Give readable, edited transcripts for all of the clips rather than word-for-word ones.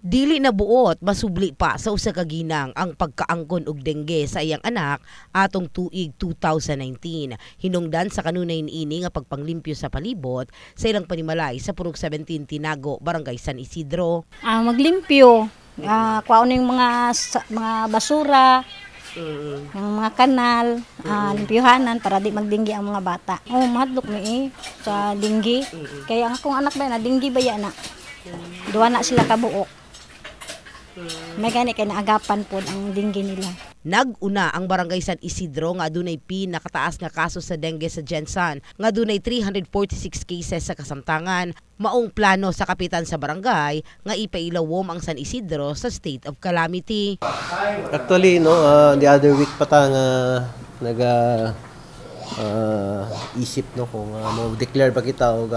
Dili na buot masubli pa sa usa ka ginang ang pagkaangkon og dengue sa iyang anak atong tuig 2019. Hinungdan sa kanunay niini nga pagpanglimpyo sa palibot sa ilang panimalay sa Purok 17 Tinago, Barangay San Isidro. Maglimpyo, kuhaon yung mga basura, yung mga kanal, limpyuhanan para di magdinggi ang mga bata. Mahadlok mi sa dinggi. Kaya ang akong anak ba na dinggi ba yan na? Duwa na sila kabuok. May gani kay naagapan po ang dinggi nila. Nag-una ang Barangay San Isidro nga adunay pinakataas nga kaso sa dengue sa Jensan, nga adunay 346 cases sa kasamtangan. Maong plano sa kapitan sa barangay nga ipailawom ang San Isidro sa state of calamity. Actually, the other week pa ta nga isip kung mo-declare ba kita og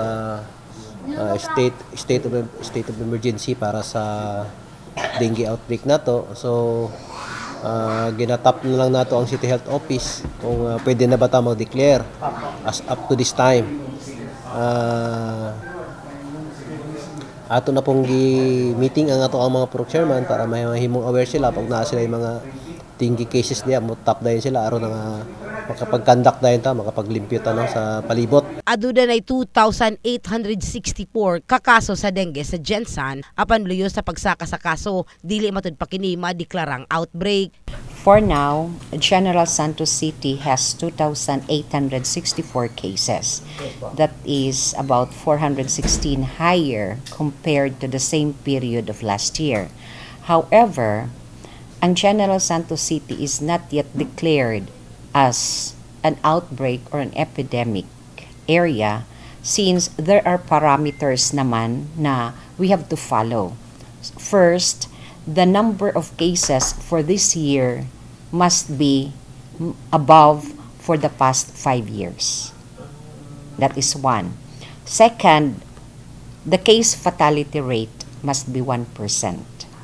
state of emergency para sa dengue outbreak nato. So ginatap na lang nato ang City Health Office kung pwede na ba ta mag-declare as up to this time. Ato na pong meeting ang ato ang mga pro-chairman para mahimong aware sila pag naa sila yung mga dengue cases niya, mo tap dayon sila aron nga makapag-conduct dayon ta, makapaglimpyo ta sa palibot. Aduna na 2,864 kakaso sa dengue sa Jensan apan luyo sa pagsaka sa kaso dili matud pa kini madeklarang outbreak. For now, General Santos City has 2,864 cases. That is about 416 higher compared to the same period of last year. However, ang General Santos City is not yet declared as an outbreak or an epidemic area since there are parameters naman na we have to follow. First, the number of cases for this year must be above for the past 5 years. That is one. Second, the case fatality rate must be 1%,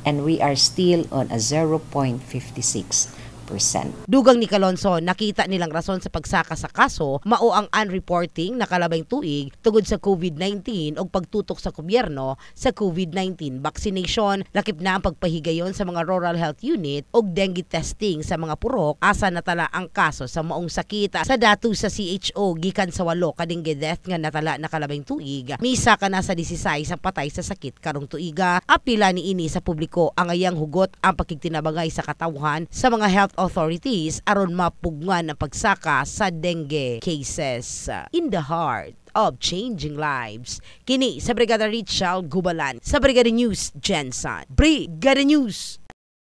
and we are still on a 0.56%. Dugang ni Calonso, nakita nilang rason sa pagsaka sa kaso mao ang unreporting nakalabing tuig tungod sa COVID-19 o pagtutok sa gobyerno sa COVID-19 vaccination. Lakip na ang pagpahigayon sa mga rural health unit o dengue testing sa mga purok asa natala ang kaso sa maong sakit. Sa datu sa CHO gikan sa 8 ka dengue death nga natala nakalabing tuig, misa ka na sa 16 ang patay sa sakit karong tuiga. Apila ni ini sa publiko ang ayang hugot ang pagkitinabangay sa katawhan sa mga health authorities aron mapugngan ang pagsaka sa dengue cases. In the heart of changing lives, kini sa Brigada Richelle Gubalan sa Brigada News Jensan. Brigada News